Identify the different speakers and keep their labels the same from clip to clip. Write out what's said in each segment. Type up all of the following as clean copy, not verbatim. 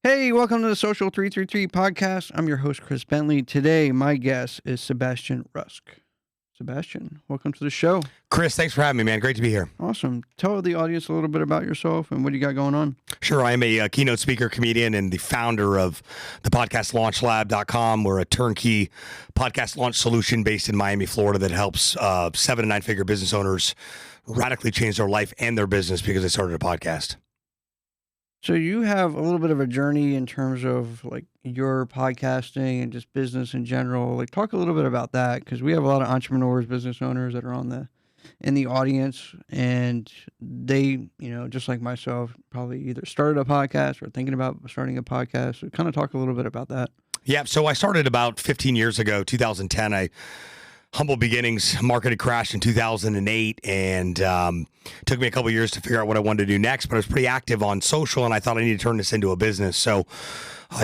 Speaker 1: Hey, welcome to the Social 333 podcast. I'm your host, Chris Bentley. Today, my guest is Sebastian Rusk. Sebastian, welcome to the show.
Speaker 2: Chris, thanks for having me, man. Great to be here.
Speaker 1: Awesome. Tell the audience a little bit about yourself and what you got going on.
Speaker 2: Sure. I am a keynote speaker, comedian, and the founder of the podcast launchlab.com. We're a turnkey podcast launch solution based in Miami, Florida that helps 7 to 9 figure business owners radically change their life and their business because they started a podcast.
Speaker 1: So you have a little bit of a journey in terms of like your podcasting and just business in general. Like talk a little bit about that because we have a lot of entrepreneurs, business owners that are in the audience, and they, just like myself, probably either started a podcast or thinking about starting a podcast. So kind of talk a little bit about that.
Speaker 2: Yeah. So I started about 15 years ago, 2010. Humble beginnings, market had crashed in 2008, and took me a couple of years to figure out what I wanted to do next, but I was pretty active on social, and I thought I needed to turn this into a business. So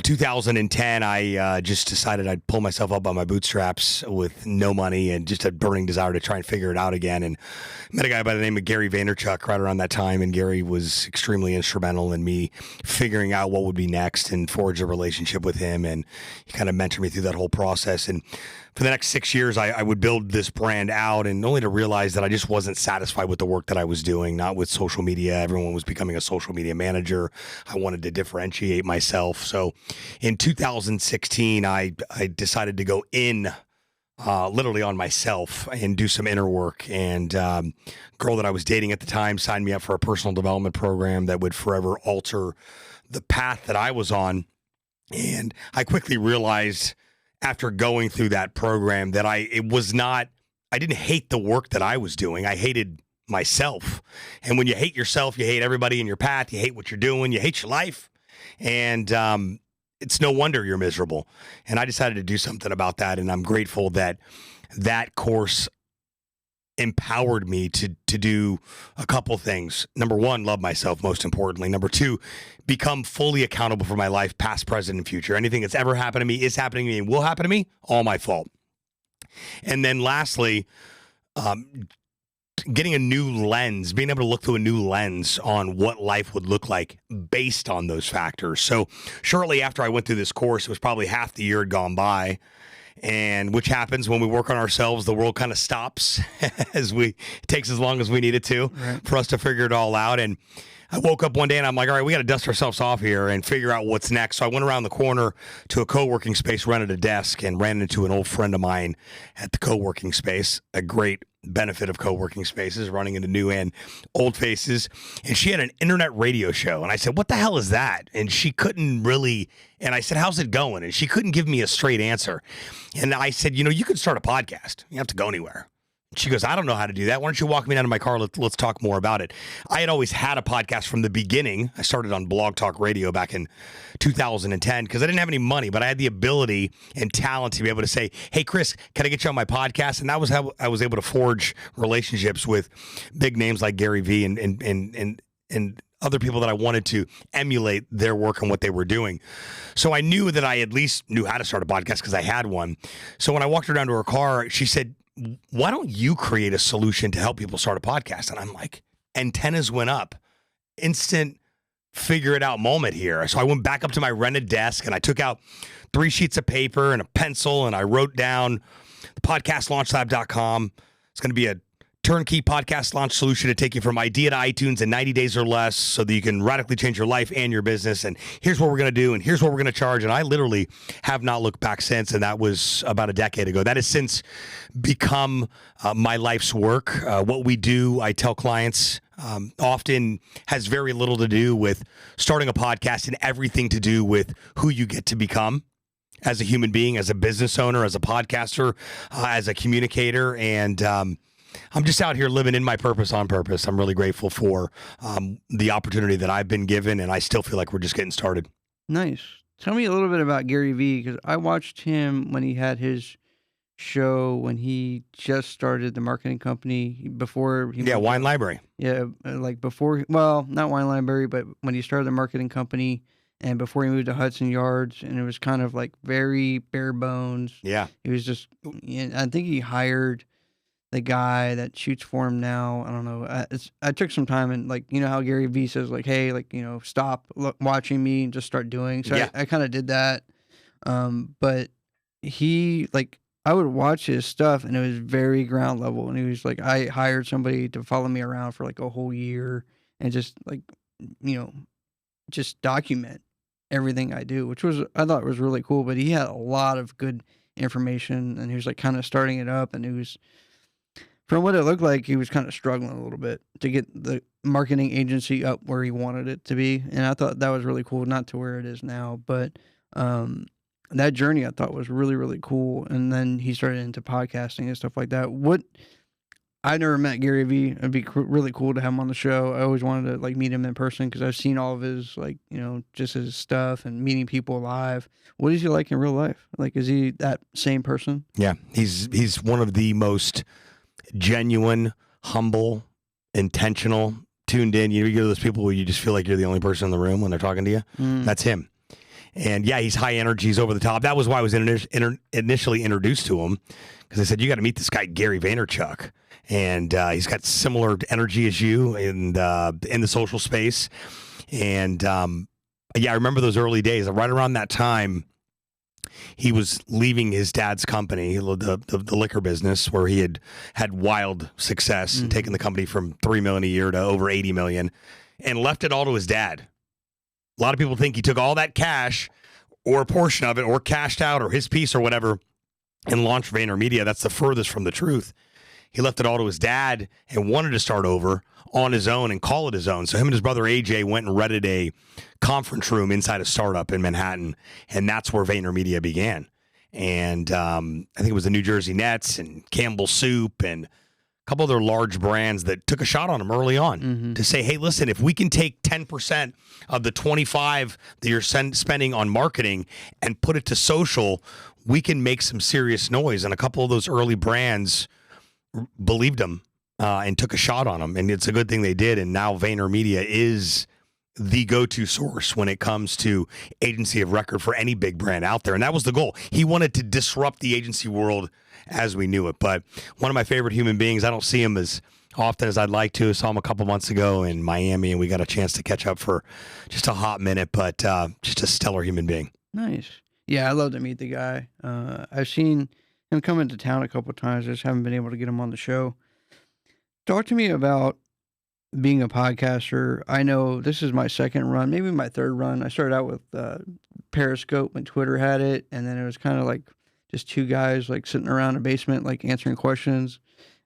Speaker 2: 2010, I just decided I'd pull myself up by my bootstraps with no money and just a burning desire to try and figure it out again, and met a guy by the name of Gary Vaynerchuk right around that time, and Gary was extremely instrumental in me figuring out what would be next and forge a relationship with him, and he kind of mentored me through that whole process. And for the next 6 years, I would build this brand out, and only to realize that I just wasn't satisfied with the work that I was doing, not with social media. Everyone was becoming a social media manager. I wanted to differentiate myself. So in 2016, I decided to go in literally on myself and do some inner work. And girl that I was dating at the time signed me up for a personal development program that would forever alter the path that I was on. And I quickly realized after going through that program that I didn't hate the work that I was doing. I hated myself. And when you hate yourself, you hate everybody in your path, you hate what you're doing, you hate your life. And it's no wonder you're miserable. And I decided to do something about that. And I'm grateful that that course empowered me to do a couple things. Number one, love myself, most importantly. Number two, become fully accountable for my life, past, present, and future. Anything that's ever happened to me, is happening to me, and will happen to me, all my fault. And then lastly, getting a new lens, being able to look through a new lens on what life would look like based on those factors. So shortly after I went through this course, it was probably half the year had gone by. And which happens when we work on ourselves, the world kind of stops it takes as long as we need it to for us to figure it all out. And I woke up one day and I'm like, all right, we got to dust ourselves off here and figure out what's next. So I went around the corner to a co-working space, rented a desk, and ran into an old friend of mine at the co-working space. A great benefit of co-working spaces, running into new and old faces. And she had an internet radio show. And I said, what the hell is that? And she couldn't really, and I said, how's it going? And she couldn't give me a straight answer. And I said, you could start a podcast. You don't have to go anywhere. She goes, I don't know how to do that. Why don't you walk me down to my car? Let's talk more about it. I had always had a podcast from the beginning. I started on Blog Talk Radio back in 2010 because I didn't have any money, but I had the ability and talent to be able to say, hey, Chris, can I get you on my podcast? And that was how I was able to forge relationships with big names like Gary Vee and other people that I wanted to emulate their work and what they were doing. So I knew that I at least knew how to start a podcast because I had one. So when I walked her down to her car, she said, why don't you create a solution to help people start a podcast? And I'm like, antennas went up. Instant figure it out moment here. So I went back up to my rented desk and I took out 3 sheets of paper and a pencil and I wrote down the podcastlaunchlab.com. It's going to be a turnkey podcast launch solution to take you from idea to iTunes in 90 days or less so that you can radically change your life and your business. And here's what we're going to do. And here's what we're going to charge. And I literally have not looked back since. And that was about a decade ago. That has since become my life's work. What we do, I tell clients, often has very little to do with starting a podcast and everything to do with who you get to become as a human being, as a business owner, as a podcaster, as a communicator. And I'm just out here living in my purpose on purpose. I'm really grateful for the opportunity that I've been given, and I still feel like we're just getting started.
Speaker 1: Nice. Tell me a little bit about Gary Vee, because I watched him when he had his show when he just started the marketing company before he
Speaker 2: Wine Library.
Speaker 1: Like before, well, not Wine Library, but when he started the marketing company and before he moved to Hudson Yards, and it was kind of like very bare bones.
Speaker 2: Yeah.
Speaker 1: It was just, I think he hired the guy that shoots for him now. I don't know. I took some time and like, you know how Gary Vee says like, hey, like, you know, stop watching me and just start doing. So
Speaker 2: Yeah.
Speaker 1: I kind of did that. But he like, I would watch his stuff and it was very ground level. And he was like, I hired somebody to follow me around for like a whole year and just like, you know, just document everything I do, which was, I thought was really cool. But he had a lot of good information and he was like kind of starting it up, and he was, from what it looked like, he was kind of struggling a little bit to get the marketing agency up where he wanted it to be. And I thought that was really cool, not to where it is now, but that journey I thought was really, really cool. And then he started into podcasting and stuff like that. I never met Gary Vee. It'd be really cool to have him on the show. I always wanted to like meet him in person because I've seen all of his like, you know, just his stuff and meeting people live. What is he like in real life? Like, is he that same person?
Speaker 2: Yeah, he's one of the most genuine, humble, intentional, tuned in. You get those people where you just feel like you're the only person in the room when they're talking to you. That's him. And yeah, he's high energy. He's over the top. That was why I was initially introduced to him, because I said, you got to meet this guy, Gary Vaynerchuk. And he's got similar energy as you in the social space. And yeah, I remember those early days. Right around that time, he was leaving his dad's company, the liquor business, where he had wild success and taken the company from $3 million a year to over $80 million, and left it all to his dad. A lot of people think he took all that cash or a portion of it or cashed out or his piece or whatever and launched VaynerMedia. That's the furthest from the truth. He left it all to his dad and wanted to start over on his own and call it his own. So him and his brother AJ went and rented a conference room inside a startup in Manhattan, and that's where VaynerMedia began. And I think it was the New Jersey Nets and Campbell Soup and a couple other large brands that took a shot on him early on to say, hey, listen, if we can take 10% of the 25 that you're spending on marketing and put it to social, we can make some serious noise. And a couple of those early brands believed him and took a shot on him. And it's a good thing they did. And now VaynerMedia is the go-to source when it comes to agency of record for any big brand out there. And that was the goal. He wanted to disrupt the agency world as we knew it. But one of my favorite human beings, I don't see him as often as I'd like to. I saw him a couple months ago in Miami, and we got a chance to catch up for just a hot minute, but just a stellar human being.
Speaker 1: Nice. Yeah, I'd love to meet the guy. I've seen him come into town a couple of times. I just haven't been able to get him on the show. Talk to me about being a podcaster. I know this is my second run, maybe my third run. I started out with Periscope when Twitter had it, and then it was kind of like just two guys like sitting around a basement like answering questions.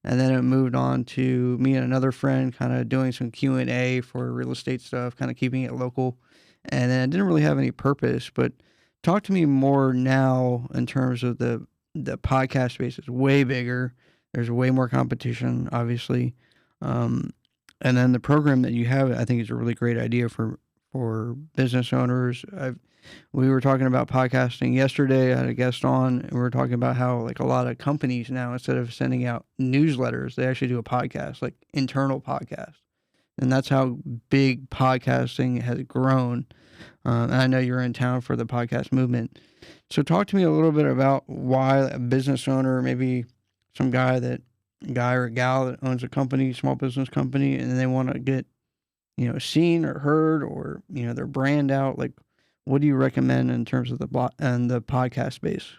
Speaker 1: And then it moved on to me and another friend kind of doing some Q&A for real estate stuff, kind of keeping it local. And then it didn't really have any purpose. But talk to me more now in terms of the podcast space is way bigger. There's way more competition, obviously. And then the program that you have, I think is a really great idea for business owners. We were talking about podcasting yesterday. I had a guest on, and we were talking about how like a lot of companies now, instead of sending out newsletters, they actually do a podcast, like internal podcast. And that's how big podcasting has grown. And I know you're in town for the podcast movement. So talk to me a little bit about why a business owner, maybe some guy or gal that owns a company, small business company, and they want to get, seen or heard, or, their brand out. Like, what do you recommend in terms of the podcast space?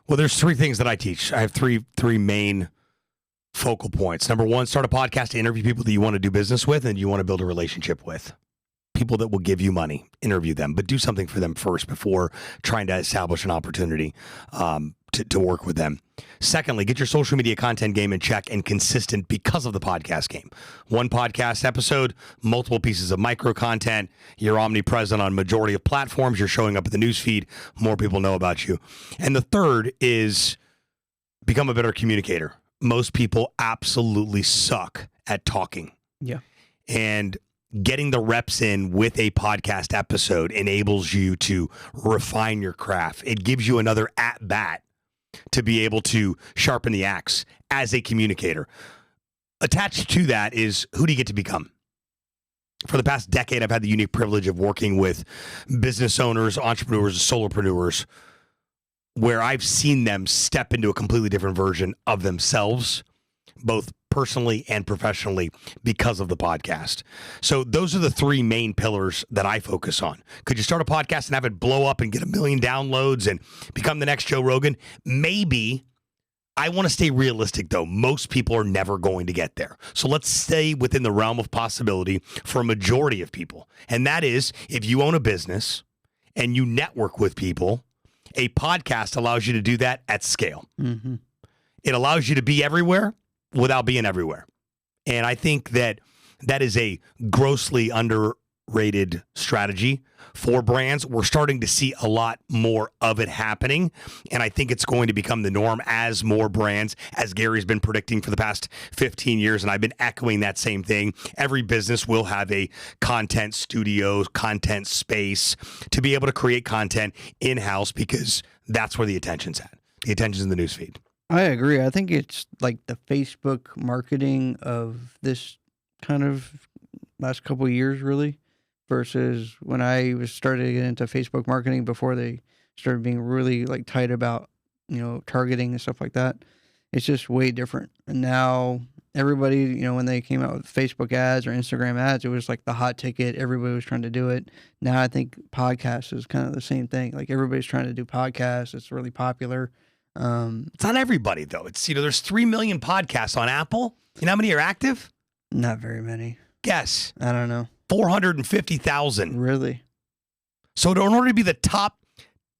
Speaker 2: Well, there's three things that I teach. I have three main focal points. Number one, start a podcast to interview people that you want to do business with and you want to build a relationship with. People that will give you money, interview them, but do something for them first before trying to establish an opportunity to work with them. Secondly, get your social media content game in check and consistent because of the podcast game. One podcast episode, multiple pieces of micro content. You're omnipresent on majority of platforms. You're showing up at the newsfeed. More people know about you. And the third is become a better communicator. Most people absolutely suck at talking.
Speaker 1: Yeah.
Speaker 2: And getting the reps in with a podcast episode enables you to refine your craft. It gives you another at-bat to be able to sharpen the axe as a communicator. Attached to that is, who do you get to become? For the past decade, I've had the unique privilege of working with business owners, entrepreneurs, solopreneurs, where I've seen them step into a completely different version of themselves both personally and professionally because of the podcast. So those are the three main pillars that I focus on. Could you start a podcast and have it blow up and get 1 million downloads and become the next Joe Rogan? Maybe. I want to stay realistic, though. Most people are never going to get there. So let's stay within the realm of possibility for a majority of people. And that is, if you own a business and you network with people, a podcast allows you to do that at scale.
Speaker 1: Mm-hmm.
Speaker 2: It allows you to be everywhere without being everywhere. And I think that is a grossly underrated strategy for brands. We're starting to see a lot more of it happening. And I think it's going to become the norm as more brands, as Gary's been predicting for the past 15 years. And I've been echoing that same thing. Every business will have a content studio, content space to be able to create content in-house because that's where the attention's at. The attention's in the newsfeed.
Speaker 1: I agree. I think it's like the Facebook marketing of this kind of last couple of years, really, versus when I was started to get into Facebook marketing before they started being really like tight about, targeting and stuff like that. It's just way different. And now everybody, when they came out with Facebook ads or Instagram ads, it was like the hot ticket. Everybody was trying to do it. Now I think podcasts is kind of the same thing. Like everybody's trying to do podcasts. It's really popular.
Speaker 2: It's not everybody, though. It's, there's 3 million podcasts on Apple. You know how many are active?
Speaker 1: Not very many.
Speaker 2: Guess.
Speaker 1: I don't know.
Speaker 2: 450,000.
Speaker 1: Really?
Speaker 2: So in order to be the top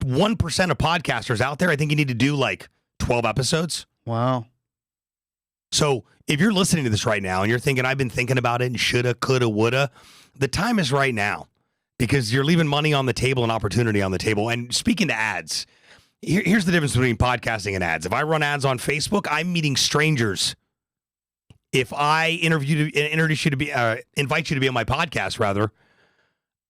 Speaker 2: 1% of podcasters out there, I think you need to do like 12 episodes.
Speaker 1: Wow.
Speaker 2: So if you're listening to this right now and you're thinking, I've been thinking about it and shoulda, coulda, woulda, the time is right now because you're leaving money on the table and opportunity on the table. And speaking to ads, here's the difference between podcasting and ads. If I run ads on Facebook, I'm meeting strangers. If I invite you to be on my podcast, rather,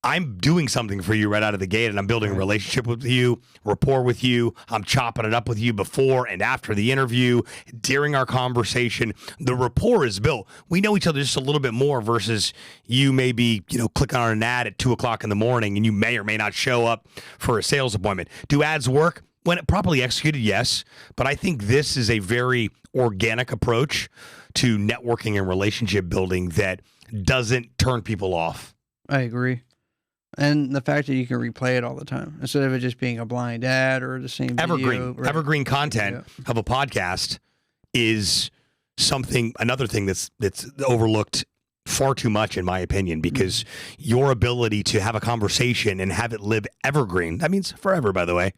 Speaker 2: I'm doing something for you right out of the gate, and I'm building a relationship with you, rapport with you. I'm chopping it up with you before and after the interview, during our conversation. The rapport is built. We know each other just a little bit more versus you maybe, clicking on an ad at 2:00 in the morning, and you may or may not show up for a sales appointment. Do ads work? When it properly executed, yes. But I think this is a very organic approach to networking and relationship building that doesn't turn people off.
Speaker 1: I agree. And the fact that you can replay it all the time instead of it just being a blind ad or the same
Speaker 2: Evergreen.
Speaker 1: video. Right.
Speaker 2: Evergreen content of a podcast is another thing that's overlooked far too much, in my opinion, because your ability to have a conversation and have it live evergreen, that means forever, by the way,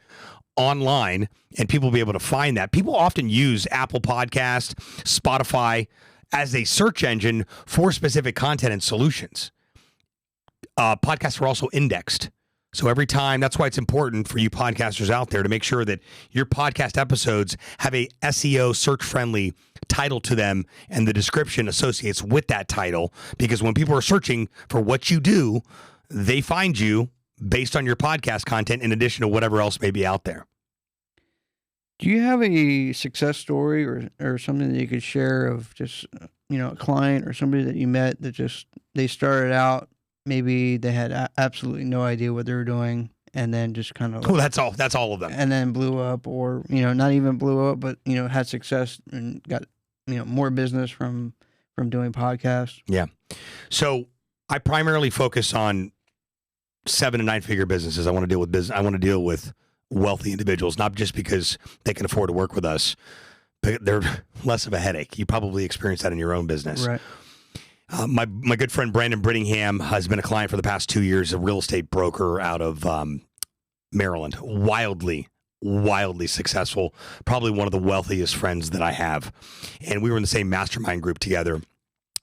Speaker 2: online, and people will be able to find that. People often use Apple Podcast, Spotify as a search engine for specific content and solutions. Podcasts are also indexed. So every time, that's why it's important for you podcasters out there to make sure that your podcast episodes have a SEO search-friendly title to them and the description associates with that title, because when people are searching for what you do, they find you based on your podcast content in addition to whatever else may be out there.
Speaker 1: Do you have a success story or something that you could share of just, a client or somebody that you met that just, they started out, maybe they had absolutely no idea what they were doing and then just kind of...
Speaker 2: that's all of them.
Speaker 1: And then blew up or, not even blew up, but, had success and got, more business from doing podcasts.
Speaker 2: Yeah. So I primarily focus on 7 and 9 figure businesses. I want to deal with business. I want to deal with wealthy individuals, not just because they can afford to work with us, but they're less of a headache. You probably experienced that in your own business.
Speaker 1: Right.
Speaker 2: My good friend Brandon Brittingham has been a client for the past 2 years, a real estate broker out of Maryland. Wildly successful, probably one of the wealthiest friends that I have. And we were in the same mastermind group together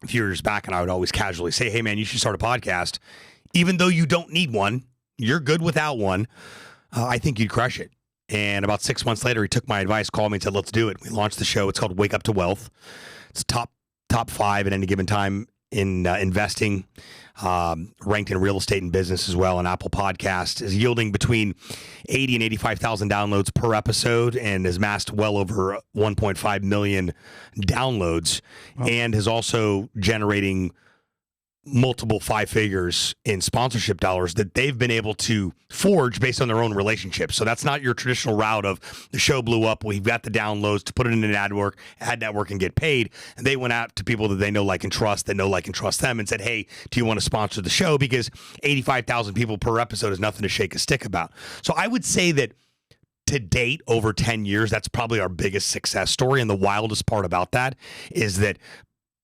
Speaker 2: a few years back, and I would always casually say, hey, man, you should start a podcast. Even though you don't need one, you're good without one. I think you'd crush it. And about 6 months later, he took my advice, called me and said, let's do it. We launched the show. It's called Wake Up to Wealth. It's top 5 at any given time in investing, ranked in real estate and business as well. And Apple Podcast is yielding between 80 and 85,000 downloads per episode and has amassed well over 1.5 million downloads, and is also generating multiple 5 figures in sponsorship dollars that they've been able to forge based on their own relationships. So that's not your traditional route of the show blew up, we've got the downloads to put it in an ad network and get paid. And they went out to people that they know, like, and trust, that know, like, and trust them, and said, hey, do you want to sponsor the show? Because 85,000 people per episode is nothing to shake a stick about. So I would say that to date, over 10 years, that's probably our biggest success story. And the wildest part about that is that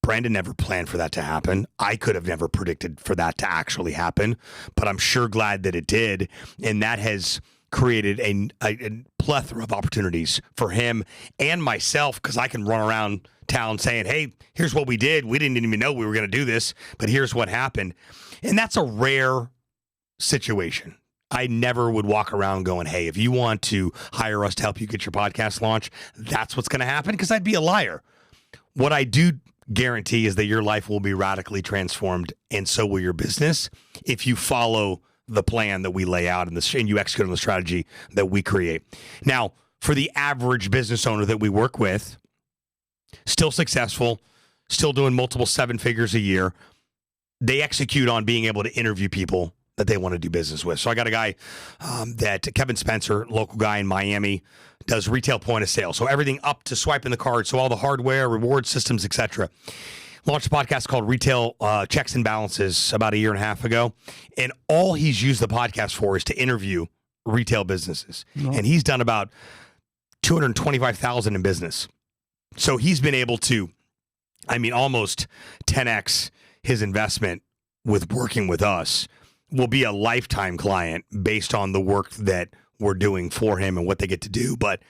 Speaker 2: Brandon never planned for that to happen. I could have never predicted for that to actually happen, but I'm sure glad that it did. And that has created a plethora of opportunities for him and myself, because I can run around town saying, hey, here's what we did. We didn't even know we were going to do this, but here's what happened. And that's a rare situation. I never would walk around going, hey, if you want to hire us to help you get your podcast launched, that's what's going to happen, because I'd be a liar. What I do guarantee is that your life will be radically transformed, and so will your business, if you follow the plan that we lay out and you execute on the strategy that we create. Now, for the average business owner that we work with, still successful, still doing multiple 7 figures a year, they execute on being able to interview people that they want to do business with. So I got a guy that Kevin Spencer, local guy in Miami, does retail point of sale. So everything up to swiping the card. So all the hardware, reward systems, etc. Launched a podcast called Retail Checks and Balances about 1.5 years ago. And all he's used the podcast for is to interview retail businesses. Oh. And he's done about $225,000 in business. So he's been able to, almost 10x his investment with working with us. Will be a lifetime client based on the work that we're doing for him and what they get to do. But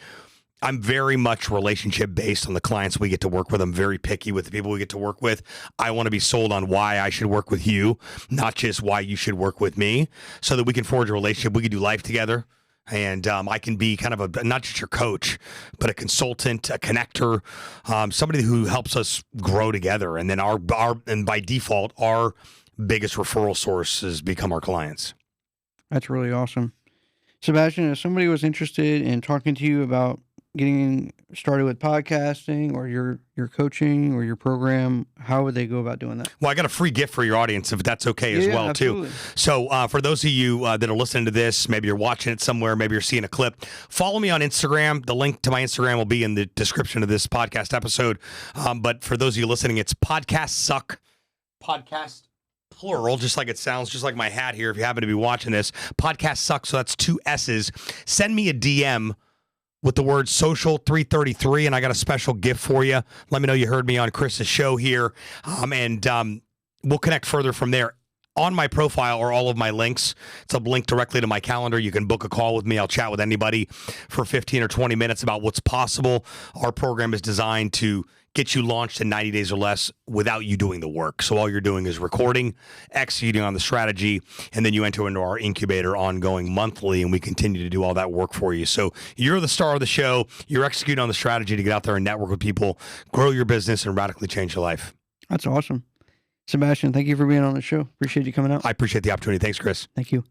Speaker 2: I'm very much relationship based on the clients we get to work with. I'm very picky with the people we get to work with. I want to be sold on why I should work with you, not just why you should work with me, so that we can forge a relationship. We can do life together. And I can be kind of not just your coach, but a consultant, a connector, somebody who helps us grow together. And then and by default, our biggest referral sources become our clients.
Speaker 1: That's really awesome. Sebastian, if somebody was interested in talking to you about getting started with podcasting or your coaching or your program, how would they go about doing that?
Speaker 2: Well, I got a free gift for your audience, if that's okay as well, absolutely. Too. So for those of you that are listening to this, maybe you're watching it somewhere, maybe you're seeing a clip, follow me on Instagram. The link to my Instagram will be in the description of this podcast episode. But for those of you listening, it's Podcast Suck. Podcast plural, just like it sounds, just like my hat here, if you happen to be watching this. Podcast Suck, so that's 2 S's. Send me a DM with the word social 333, and I got a special gift for you. Let me know you heard me on Chris's show here, and we'll connect further from there. On my profile are all of my links. It's a link directly to my calendar. You can book a call with me. I'll chat with anybody for 15 or 20 minutes about what's possible. Our program is designed to get you launched in 90 days or less without you doing the work. So all you're doing is recording, executing on the strategy, and then you enter into our incubator ongoing monthly, and we continue to do all that work for you. So you're the star of the show. You're executing on the strategy to get out there and network with people, grow your business, and radically change your life.
Speaker 1: That's awesome. Sebastian, thank you for being on the show. Appreciate you coming out.
Speaker 2: I appreciate the opportunity. Thanks, Chris.
Speaker 1: Thank you.